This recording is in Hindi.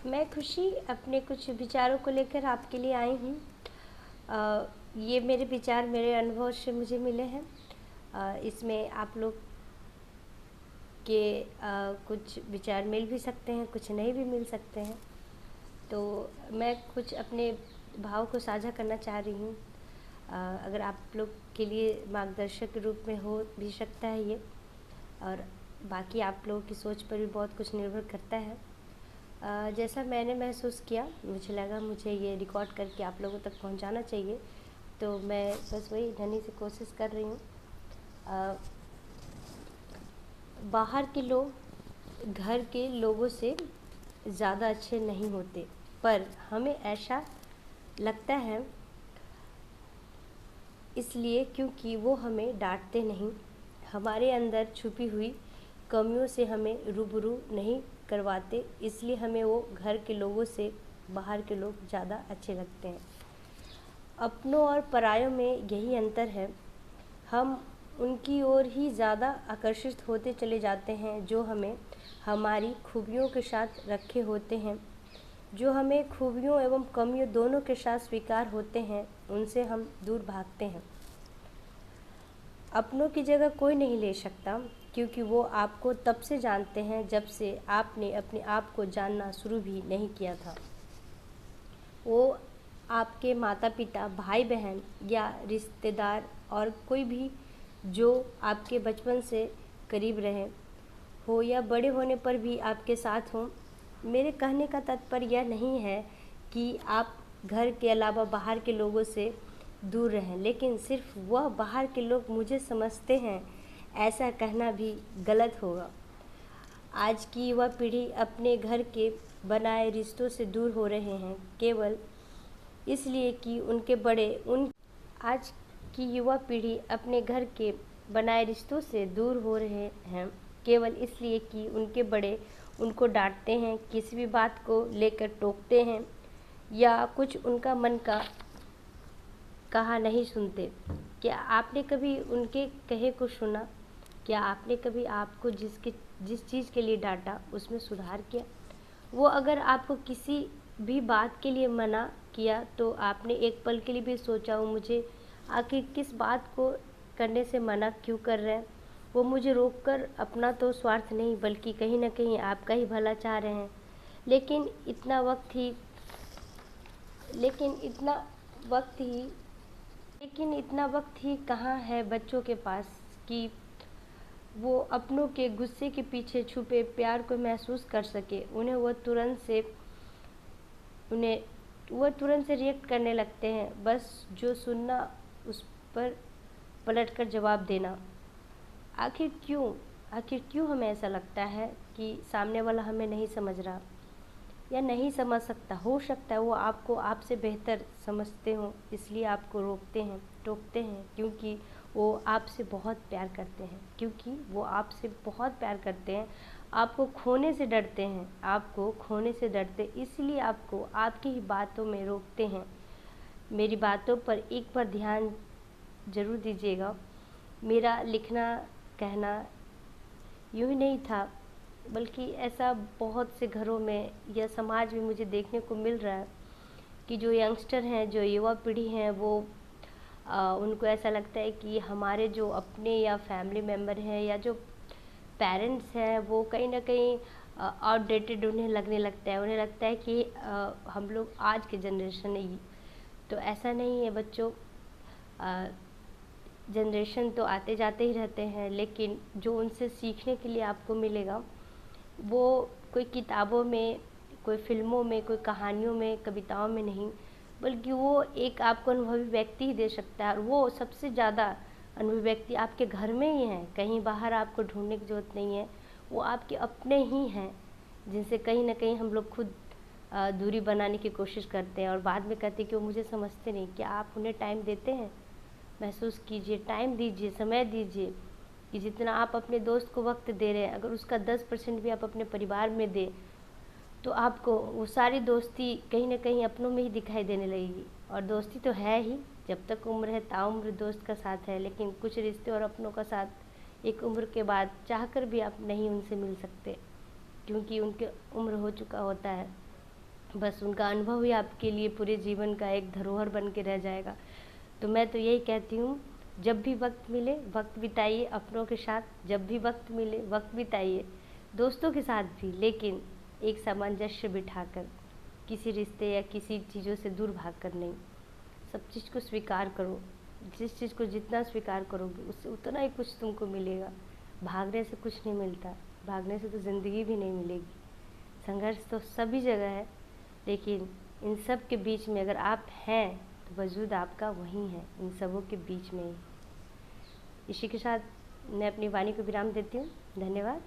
मैं खुशी अपने कुछ विचारों को लेकर आपके लिए आई हूँ। ये मेरे विचार मेरे अनुभव से मुझे मिले हैं। इसमें आप लोग के कुछ विचार मिल भी सकते हैं, कुछ नहीं भी मिल सकते हैं। तो मैं कुछ अपने भाव को साझा करना चाह रही हूँ। अगर आप लोग के लिए मार्गदर्शक के रूप में हो भी सकता है ये, और बाकी आप लोगों की सोच पर भी बहुत कुछ निर्भर करता है। जैसा मैंने महसूस किया, मुझे लगा मुझे ये रिकॉर्ड करके आप लोगों तक पहुंचाना चाहिए, तो मैं बस वही ढंग से कोशिश कर रही हूँ। बाहर के लोग घर के लोगों से ज़्यादा अच्छे नहीं होते, पर हमें ऐसा लगता है इसलिए क्योंकि वो हमें डांटते नहीं, हमारे अंदर छुपी हुई कमियों से हमें रूबरू नहीं करवाते, इसलिए हमें वो घर के लोगों से बाहर के लोग ज़्यादा अच्छे लगते हैं। अपनों और परायों में यही अंतर है। हम उनकी ओर ही ज़्यादा आकर्षित होते चले जाते हैं जो हमें हमारी खूबियों के साथ रखे होते हैं। जो हमें खूबियों एवं कमियों दोनों के साथ स्वीकार होते हैं, उनसे हम दूर भागते हैं। अपनों की जगह कोई नहीं ले सकता, क्योंकि वो आपको तब से जानते हैं जब से आपने अपने आप को जानना शुरू भी नहीं किया था। वो आपके माता पिता, भाई बहन या रिश्तेदार और कोई भी जो आपके बचपन से करीब रहे हो या बड़े होने पर भी आपके साथ हों। मेरे कहने का तात्पर्य यह नहीं है कि आप घर के अलावा बाहर के लोगों से दूर रहें, लेकिन सिर्फ वह बाहर के लोग मुझे समझते हैं, ऐसा कहना भी गलत होगा। आज की युवा पीढ़ी अपने घर के बनाए रिश्तों से दूर हो रहे हैं, केवल इसलिए कि आज की युवा पीढ़ी अपने घर के बनाए रिश्तों से दूर हो रहे हैं, केवल इसलिए कि उनके बड़े उनको डांटते हैं, किसी भी बात को लेकर टोकते हैं या कुछ उनका मन का कहा नहीं सुनते। क्या आपने कभी उनके कहे को सुना? क्या आपने कभी आपको जिस चीज़ के लिए डांटा उसमें सुधार किया? वो अगर आपको किसी भी बात के लिए मना किया तो आपने एक पल के लिए भी सोचा वो मुझे आखिर किस बात को करने से मना क्यों कर रहे हैं? वो मुझे रोककर अपना तो स्वार्थ नहीं बल्कि कहीं ना कहीं आपका ही भला चाह रहे हैं। लेकिन इतना वक्त ही लेकिन इतना वक्त ही कहाँ है बच्चों के पास कि वो अपनों के गुस्से के पीछे छुपे प्यार को महसूस कर सके। वह तुरंत से रिएक्ट करने लगते हैं, बस जो सुनना उस पर पलटकर जवाब देना। आखिर क्यों हमें ऐसा लगता है कि सामने वाला हमें नहीं समझ रहा या नहीं समझ सकता? हो सकता है वो आपको आपसे बेहतर समझते हो, इसलिए आपको टोकते हैं, क्योंकि वो आपसे बहुत प्यार करते हैं। आपको खोने से डरते, इसलिए आपको आपकी ही बातों में रोकते हैं। मेरी बातों पर एक बार ध्यान जरूर दीजिएगा। मेरा लिखना कहना यूँ ही नहीं था, बल्कि ऐसा बहुत से घरों में या समाज में मुझे देखने को मिल रहा है कि जो यंगस्टर हैं, जो युवा पीढ़ी हैं, वो उनको ऐसा लगता है कि हमारे जो अपने या फैमिली मेम्बर हैं या जो पेरेंट्स हैं, वो कहीं ना कहीं आउटडेटेड उन्हें लगने लगता है। उन्हें लगता है कि हम लोग आज के जनरेशन है। तो ऐसा नहीं है बच्चों। जनरेशन तो आते जाते ही रहते हैं, लेकिन जो उनसे सीखने के लिए आपको मिलेगा वो कोई किताबों में, कोई फिल्मों में, कोई कहानियों में, कविताओं में नहीं, बल्कि वो एक आपको अनुभवी व्यक्ति ही दे सकता है। और वो सबसे ज़्यादा अनुभवी व्यक्ति आपके घर में ही हैं, कहीं बाहर आपको ढूंढने की ज़रूरत नहीं है। वो आपके अपने ही हैं, जिनसे कहीं ना कहीं हम लोग खुद दूरी बनाने की कोशिश करते हैं और बाद में कहते हैं कि वो मुझे समझते नहीं। क्या आप उन्हें टाइम देते हैं? महसूस कीजिए, टाइम दीजिए, समय दीजिए कि जितना आप अपने दोस्त को वक्त दे रहे हैं, अगर उसका 10% भी आप अपने परिवार में दें तो आपको वो सारी दोस्ती कहीं ना कहीं अपनों में ही दिखाई देने लगेगी। और दोस्ती तो है ही, जब तक उम्र है ताउम्र दोस्त का साथ है, लेकिन कुछ रिश्ते और अपनों का साथ एक उम्र के बाद चाहकर भी आप नहीं उनसे मिल सकते, क्योंकि उनके उम्र हो चुका होता है। बस उनका अनुभव ही आपके लिए पूरे जीवन का एक धरोहर बन के रह जाएगा। तो मैं तो यही कहती हूँ, जब भी वक्त मिले वक्त बिताइए अपनों के साथ, जब भी वक्त मिले वक्त बिताइए दोस्तों के साथ भी, लेकिन एक सामंजस्य बिठाकर, किसी रिश्ते या किसी चीज़ों से दूर भागकर नहीं। सब चीज़ को स्वीकार करो, जिस चीज़ को जितना स्वीकार करोगे उससे उतना ही कुछ तुमको मिलेगा। भागने से कुछ नहीं मिलता, भागने से तो ज़िंदगी भी नहीं मिलेगी। संघर्ष तो सभी जगह है, लेकिन इन सब के बीच में अगर आप हैं तो वजूद आपका वहीं है, इन सबों के बीच में ही। इसी के साथ मैं अपनी वाणी को विराम देती हूँ। धन्यवाद।